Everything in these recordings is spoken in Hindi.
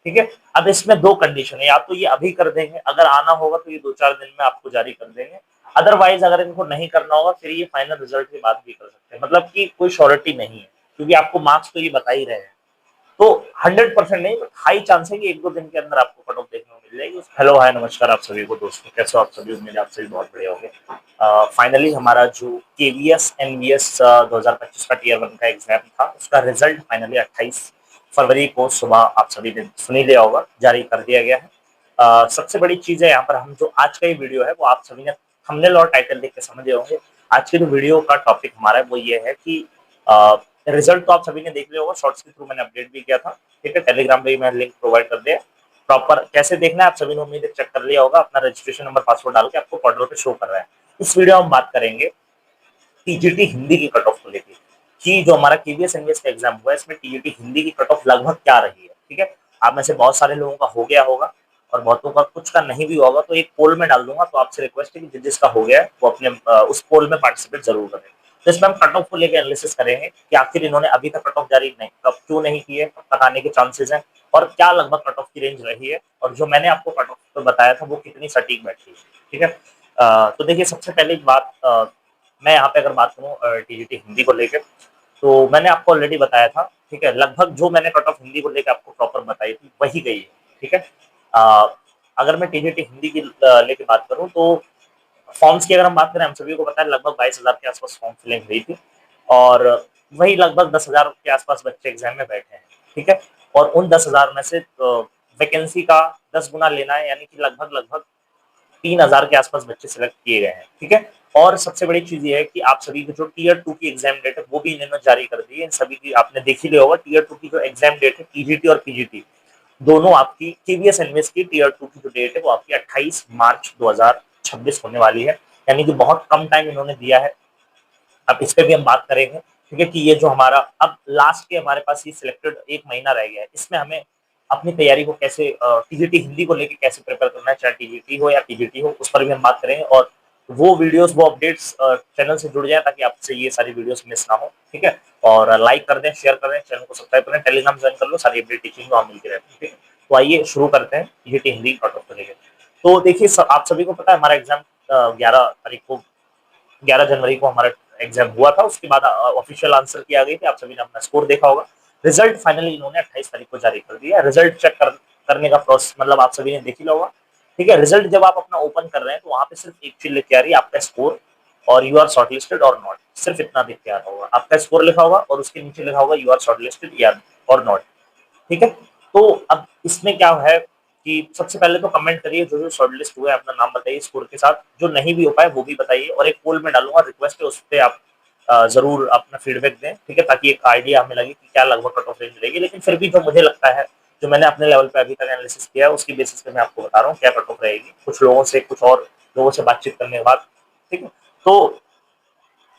ठीक है। अब इसमें दो कंडीशन है, या तो ये अभी कर देंगे, अगर आना होगा तो ये 2-4 दिन में आपको जारी कर देंगे, अदरवाइज अगर इनको नहीं करना होगा फिर ये फाइनल रिजल्ट की बात भी कर सकते हैं, मतलब कि कोई श्योरिटी नहीं है, क्योंकि आपको मार्क्स तो ये बता ही रहे हैं। तो 100% नहीं, बट हाई चांस है कि 1-2 दिन के अंदर आपको कट ऑफ देखने को मिल जाएगी। हेलो हाय नमस्कार आप सभी को दोस्तों, कैसे हो आप सभी, उम्मीद है आप सभी बहुत बढ़िया होंगे। फाइनली हमारा जो केवीएस एनवीएस 2025 का टीयर 1 का एग्जाम था, उसका रिजल्ट फाइनली 28 फरवरी को सुबह आप सभी ने सुन ही लिया होगा, जारी कर दिया गया है। सबसे बड़ी चीज है यहाँ पर, हम जो आज का ये वीडियो है वो आप सभी ने थंबनेल और टाइटल देख के समझे होंगे। आज के जो वीडियो का टॉपिक हमारा है वो ये है कि रिजल्ट तो आप सभी ने देख लिया होगा, शॉर्ट्स के थ्रू मैंने अपडेट भी किया था, ठीक है। टेलीग्राम पे मैंने लिंक प्रोवाइड कर दिया। प्रॉपर कैसे देखना है आप सभी ने उम्मीद है चेक कर लिया होगा, अपना रजिस्ट्रेशन नंबर पासवर्ड डाल के आपको पोर्टल पे शो कर रहा है। इस वीडियो में हम बात करेंगे टीजीटी हिंदी की कट ऑफ को लेकर, कि जो हमारा केवीएस एनवीएस का एग्जाम हुआ है इसमें टीजीटी हिंदी की कट ऑफ लगभग क्या रही है, ठीक है। आप में से बहुत सारे लोगों का हो गया होगा और बहुतों का कुछ का नहीं भी होगा, तो एक पोल में डाल दूंगा, तो आपसे रिक्वेस्ट है कि जिसका हो गया है वो अपने उस पोल में पार्टिसिपेट जरूर करें। तो इसमें हम कट ऑफ को लेकर एनालिसिस करेंगे कि आखिर इन्होंने अभी तक कट ऑफ जारी नहीं, कब क्यों नहीं की है, कब तक आने के चांसेस हैं, और क्या लगभग कट ऑफ की रेंज रही है, और जो मैंने आपको कट ऑफ बताया था वो कितनी सटीक बैठी है, ठीक है। तो देखिए सबसे पहले बात, मैं यहाँ पे अगर बात करूँ टीजीटी हिंदी को लेकर, तो मैंने आपको ऑलरेडी बताया था, ठीक है। लगभग जो मैंने कट ऑफ हिंदी को लेकर आपको प्रॉपर बताई थी वही गई है, ठीक है। अगर मैं टीजीटी हिंदी की लेके बात करूँ तो फॉर्म्स की अगर हम बात करें, हम सभी को पता है लगभग 22,000 के आसपास फॉर्म फिलिंग हुई थी, और वही लगभग 10,000 के आसपास बच्चे एग्जाम में बैठे हैं, ठीक है। और उन 10,000 में से वैकेंसी का 10 गुना लेना है, यानी कि लगभग लगभग 3,000 के आसपास बच्चे सिलेक्ट किए गए हैं, ठीक है। और सबसे बड़ी चीज ये है कि आप सभी की जो टीयर 2 की एग्जाम डेट है वो भी इन्होंने जारी कर दी है। इन सभी की आपने देख ही लिया होगा, टीयर 2 की जो एग्जाम डेट है टीजीटी और पीजीटी दोनों आपकी, केवीएस एनवीएस की टीयर 2 की जो डेट है वो आपकी 28 मार्च 2026 होने वाली है, यानी कि बहुत कम टाइम इन्होंने दिया है। अब इस पे भी हम बात करेंगे, ठीक है, कि ये जो हमारा अब लास्ट के हमारे पास ये सिलेक्टेड 1 महीना रह गया है, इसमें हमें अपनी तैयारी को कैसे, टीजीटी हिंदी को लेके कैसे प्रिपेयर करना है, चाहे टीजीटी हो या पीजीटी हो, उस पर भी हम बात करेंगे। और वो वीडियोस, वो अपडेट्स चैनल से जुड़ जाए ताकि आपसे ये सारी वीडियोस मिस ना हो, ठीक है। और लाइक कर दें, शेयर कर दें, चैनल को सब्सक्राइब करें, टेलीग्राम ज्वाइन कर लो, सारी अपडेट टीचिंग वहाँ मिलती रहती है, ठीक है। तो आइए शुरू करते हैं टीजीटी हिंदी कट ऑफ को लेकर। तो देखिए आप सभी को पता है हमारा एग्जाम 11 तारीख को, 11 जनवरी को हमारा एग्जाम हुआ था, उसके बाद ऑफिशियल आंसर की आ गई थी, आप सभी ने अपना स्कोर देखा होगा। रिजल्ट फाइनली इन्होंने 28 तारीख को जारी कर दिया। रिजल्ट चेक करने का प्रोसेस मतलब आप सभी ने देख ही होगा, ठीक है। रिजल्ट जब आप अपना ओपन कर रहे हैं तो वहां पे सिर्फ एक चीज लिखी आ रही है, आपका स्कोर और यू आर शॉर्टलिस्टेड और नॉट, सिर्फ इतना दिख के आ रहा होगा, आपका स्कोर लिखा होगा और उसके नीचे लिखा होगा यू आर शॉर्टलिस्टेड या और नॉट, ठीक है। तो अब इसमें क्या है कि सबसे पहले तो कमेंट करिए, जो जो शॉर्टलिस्ट हुए अपना नाम बताइए स्कोर के साथ, जो नहीं भी हो पाए वो भी बताइए, और एक पोल में डालूंगा, रिक्वेस्ट है उस पर आप जरूर अपना फीडबैक दें, ठीक है, ताकि एक आइडिया हमें लगे कि क्या लगभग कट ऑफ रेंज रहेगी। लेकिन फिर भी जो मुझे लगता है, जो मैंने अपने लेवल पे अभी तक एनालिसिस किया है उसकी बेसिस पे मैं आपको बता रहा हूँ क्या कट ऑफ रहेगी, कुछ लोगों से, कुछ और लोगों से बातचीत करने के बाद, ठीक है। तो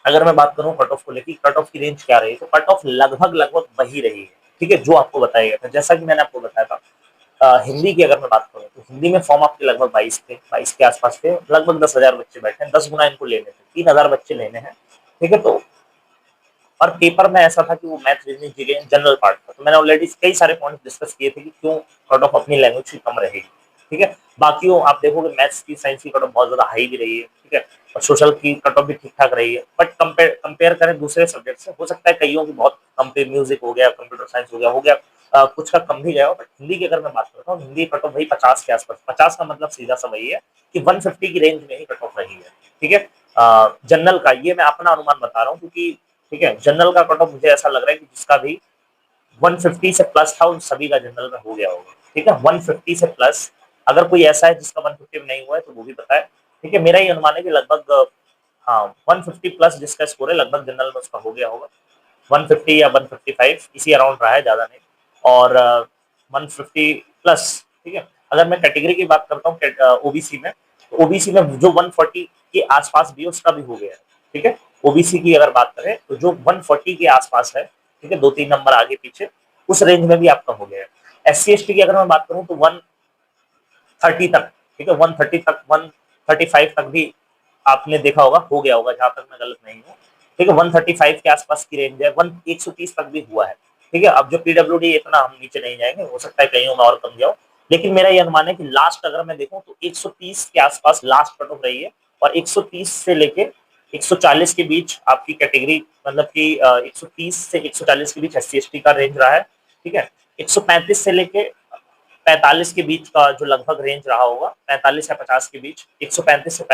अगर मैं बात करूं कट ऑफ को लेकर, कट ऑफ की रेंज क्या रही, तो कट ऑफ लगभग लगभग वही रही है, ठीक है, जो आपको बताया गया था। जैसा कि मैंने आपको बताया था, हिंदी की अगर मैं बात करूं तो हिंदी में फॉर्म आपके लगभग 22 थे, 22 के आसपास थे, लगभग 10,000 बच्चे बैठे हैं, 10 गुना इनको लेने थे, 3,000 बच्चे लेने हैं, ठीक है। तो और पेपर में ऐसा था कि वो math reasoning GK general part था, तो मैंने ऑलरेडी कई सारे पॉइंट डिस्कस किए थे कि क्यों कट ऑफ अपनी लैंग्वेज की कम रहेगी, ठीक है। बाकी आप देखोगे मैथ्स की, साइंस की कट ऑफ बहुत ज्यादा हाई भी रही है, ठीक है, और सोशल की कट ऑफ भी ठीक ठाक रही है, बट कंपेयर करें दूसरे सब्जेक्ट से, हो सकता है कईयों की बहुत कम पे, म्यूजिक हो गया, कंप्यूटर साइंस हो गया, कुछ का कम भी गया हो, बट हिंदी की अगर मैं बात करता हूँ, हिंदी कट ऑफ वही 50 के आसपास, 50 का मतलब सीधा सा वही है कि 150 की रेंज में ही कट ऑफ रही है, ठीक है। जनरल का ये मैं अपना अनुमान बता रहा हूँ, क्योंकि ठीक है जनरल का कट ऑफ मुझे ऐसा लग रहा है कि जिसका भी 150 से प्लस था उन सभी का जनरल में हो गया होगा, ठीक है। 150 से प्लस, अगर कोई ऐसा है जिसका 150 में नहीं हुआ है तो वो भी बताए, ठीक है। मेरा ये अनुमान है कि लगभग हाँ 150 प्लस जिसका स्कोर है लगभग जनरल में उसका हो गया होगा, 150 या 155 इसी अराउंड रहा है, ज्यादा नहीं, और 150 प्लस, ठीक है। अगर मैं कैटेगरी की बात करता हूँ ओबीसी में, तो ओबीसी में जो 140 के आसपास भी है उसका भी हो गया है, ठीक है। ओबीसी की अगर बात करें तो जो 140 के आसपास है, ठीक है, 2-3 नंबर आगे पीछे, उस रेंज में भी आपका हो गया है। एससी एसटी की अगर मैं बात करूं तो 130 तक, ठीक है, 130 तक, 135 तक भी आपने देखा होगा, हो गया होगा, जहां तक मैं गलत नहीं हूँ, ठीक है। 135 के आसपास की रेंज है, 130 तक भी हुआ है, ठीक है, अब जो पीडब्ल्यूडी इतना हम नीचे नहीं जाएंगे, हो सकता है कहीं में और कम जाओ, लेकिन मेरा ये अनुमान है कि लास्ट अगर मैं देखूं तो 130 के आसपास लास्ट कट ऑफ रही है, और 130 से लेके 140 के बीच आपकी कैटेगरी, मतलब कि 130 से 140 के बीच SC/ST का रेंज रहा है। ठीक है, 135 से लेके 45 के बीच का जो लगभग रेंज रहा होगा, 45 या 50 के बीच, 135 से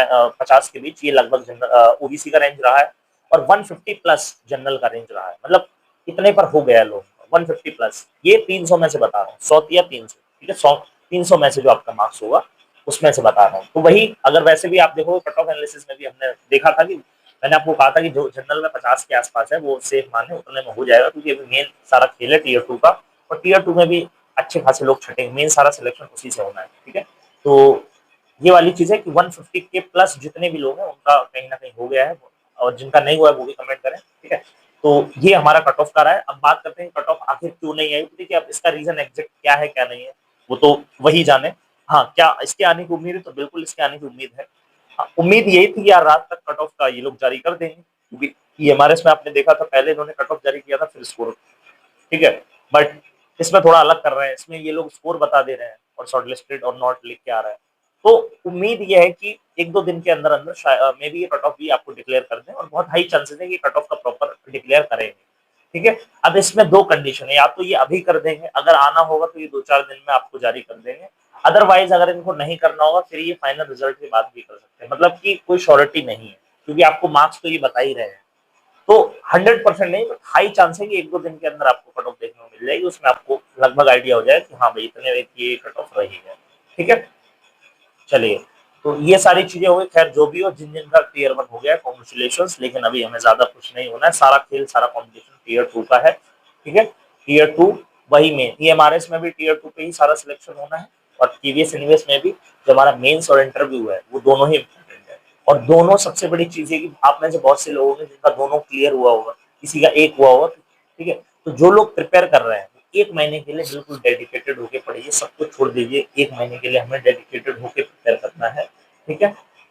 50 के बीच ये लगभग ओबीसी का रेंज रहा है, और 150 प्लस जनरल का रेंज रहा है। मतलब इतने पर हो गया लोग, 150 प्लस, ये 300 में से बता रहा हूँ, 100 या 300, ठीक है, 100 300 में से जो आपका मार्क्स होगा उसमें से बता रहा हूँ। तो वही अगर वैसे भी आप देखो कट ऑफ एनालिसिस में भी हमने देखा था कि मैंने आपको कहा था कि जो जनरल में 50 के आसपास है वो सेफ माने, उतने में हो जाएगा, क्योंकि अभी मेन सारा खेल है टीयर 2 का, और टीयर 2 में भी अच्छे खासे लोग छटेंगे, मेन सारा सिलेक्शन उसी से होना है। ठीक है, तो ये वाली चीज है कि 150 के प्लस जितने भी लोग हैं उनका कहीं ना कहीं हो गया है, और जिनका नहीं हुआ है वो भी कमेंट करें। ठीक है, तो ये हमारा कट ऑफ का रहा है। अब बात करते हैं कट ऑफ आखिर क्यों नहीं आई, ठीक है, अब इसका रीजन एग्जैक्ट क्या है क्या नहीं है वो तो वही जाने। हाँ, क्या इसके आने की उम्मीद है, तो बिल्कुल इसके आने की उम्मीद है। हाँ, उम्मीद यही थी कि यार रात तक कट ऑफ का ये लोग जारी कर देंगे, क्योंकि EMRS में आपने देखा था पहले इन्होंने कट ऑफ जारी किया था फिर स्कोर। ठीक है, बट इसमें थोड़ा अलग कर रहे हैं, इसमें ये लोग स्कोर बता दे रहे हैं और शॉर्टलिस्टेड और नॉट लिख के आ रहा है। तो उम्मीद ये है कि एक दो दिन के अंदर अंदर मे बी ये कट ऑफ भी आपको डिक्लेयर कर दें, और बहुत हाई चांसेस है कि कट ऑफ का प्रॉपर डिक्लेयर करेंगे। ठीक है, अब इसमें दो कंडीशन है, या तो ये अभी कर देंगे, अगर आना होगा तो ये 2-4 दिन में आपको जारी कर देंगे, अदरवाइज अगर इनको नहीं करना होगा फिर ये फाइनल रिजल्ट के बाद भी कर सकते हैं, मतलब कि कोई श्योरिटी नहीं है, क्योंकि आपको मार्क्स तो ये बता ही रहे हैं। तो 100% नहीं, हाई चांस है कि एक दो दिन के अंदर आपको कट ऑफ देखने को मिल जाएगी, उसमें आपको लगभग आइडिया हो जाए कि हाँ भाई इतने की कट ऑफ रही है। ठीक है, चलिए, तो ये सारी चीजें हो गई। खैर जो भी हो, जिन जिन का टीयर 1 हो गया कॉन्ग्रेचुलेशन, लेकिन अभी हमें ज्यादा कुछ नहीं होना है, सारा खेल सारा कॉम्पिटिशन टीयर 2 का है। ठीक है, टीयर 2 वही मेन, EMRS में भी टीयर 2 पे ही सारा सिलेक्शन होना है, और TVS इन्वेस्ट में भी जो हमारा मेंस और इंटरव्यू है वो दोनों ही इंपॉर्टेंट है। और दोनों सबसे बड़ी चीज है कि आप में से बहुत से लोगों ने जिनका दोनों क्लियर हुआ होगा, किसी का एक हुआ होगा। ठीक है, तो जो लोग प्रिपेयर कर रहे हैं 1 महीने के लिए बिल्कुल डेडिकेटेड होके पढ़िए, सब कुछ छोड़ दीजिए, 1 महीने के लिए हमें डेडिकेटेड होके प्रिपेयर करना है। ठीक है,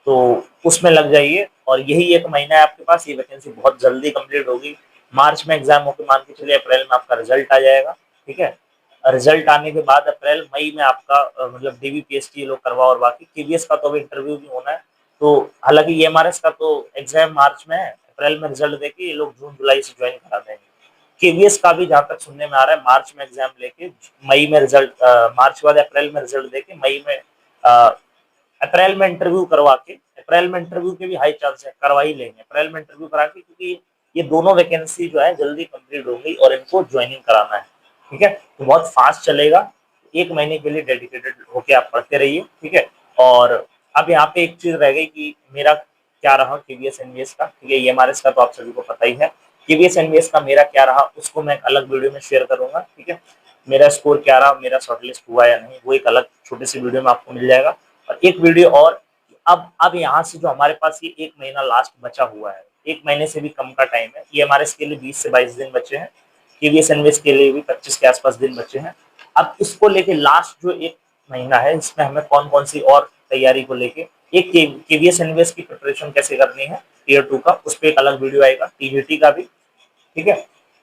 तो उसमें लग जाइए, और यही 1 महीना है आपके पास, ये वैकेंसी बहुत जल्दी कंप्लीट होगी। मार्च में एग्जाम होकर मान के चलिए अप्रैल में आपका रिजल्ट आ जाएगा। ठीक है, रिजल्ट आने के बाद अप्रैल मई में आपका मतलब DVPST लोग करवा, और बाकी KVS का तो अभी इंटरव्यू भी होना है। तो हालांकि EMRS का तो एग्जाम मार्च में है, अप्रैल में रिजल्ट देके ये लोग जून जुलाई से ज्वाइन करा देंगे। KVS का भी जहां तक सुनने में आ रहा है मार्च में एग्जाम लेके मई में रिजल्ट, मार्च के बाद अप्रैल में रिजल्ट देके मई में अप्रैल में इंटरव्यू करवा के, अप्रैल में इंटरव्यू के भी हाई चांस है, करवा ही लेंगे अप्रैल में इंटरव्यू करा के, क्योंकि ये दोनों वैकेंसी जो है जल्दी कंप्लीट हो गई और इनको ज्वाइनिंग कराना है। ठीक है, तो बहुत फास्ट चलेगा, 1 महीने के लिए डेडिकेटेड होके आप पढ़ते रहिए। ठीक है, और अब यहाँ पे एक चीज रह गई कि मेरा क्या रहा KVS NVS का। ठीक है, EMRS का तो आप सभी को पता ही है, KVS NVS का मेरा क्या रहा उसको मैं एक अलग वीडियो में शेयर करूंगा। ठीक है, मेरा स्कोर क्या रहा, मेरा शॉर्टलिस्ट हुआ या नहीं, वो एक अलग छोटी सी वीडियो में आपको मिल जाएगा। और एक वीडियो और, अब यहाँ से जो हमारे पास ये 1 महीना लास्ट बचा हुआ है, 1 महीने से भी कम का टाइम है, EMRS के लिए 20 से 22 दिन बचे हैं, KVS NVS के लिए भी 25 के आसपास दिन बचे हैं। अब इसको लेके लास्ट जो 1 महीना है इसमें हमें कौन कौन सी और तैयारी को लेके, एक KVS NVS की प्रिपरेशन कैसे करनी है टीयर 2 का, उस पर एक अलग वीडियो आएगा, TGT का भी। ठीक है,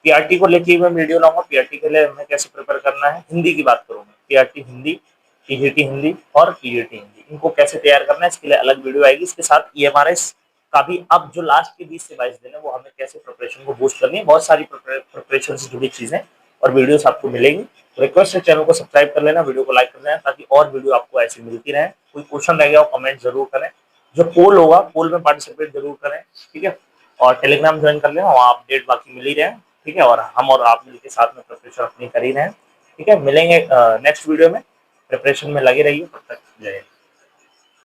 PRT को लेके मैं वीडियो लाऊंगा, PRT के लिए हमें कैसे प्रिपेयर करना है, हिंदी की बात करूंगा, PRT हिंदी, TGT हिंदी और TGT हिंदी, इनको कैसे तैयार करना है इसके लिए अलग वीडियो आएगी। इसके साथ EMRS का भी अब जो लास्ट के 20 से 22 दिन है वो हमें कैसे प्रिपरेशन को बूस्ट करनी है, बहुत सारी प्रिपरेशन से जुड़ी चीजें और वीडियोस आपको मिलेंगी। रिक्वेस्ट है चैनल को सब्सक्राइब कर लेना, वीडियो को लाइक कर लेना, ताकि और वीडियो आपको ऐसी मिलती रहे। कोई क्वेश्चन रह गया हो कमेंट जरूर करें, जो पोल होगा पोल में पार्टिसिपेट जरूर करें। ठीक है, और टेलीग्राम ज्वाइन कर लेना, वहाँ अपडेट बाकी मिल ही रहे हैं। ठीक है, और हम और आप मिलकर साथ में प्रिपरेशन अपनी कर ही रहे हैं। ठीक है, मिलेंगे नेक्स्ट वीडियो में, प्रिपरेशन में लगे रहिए, तब तक जय हिंद।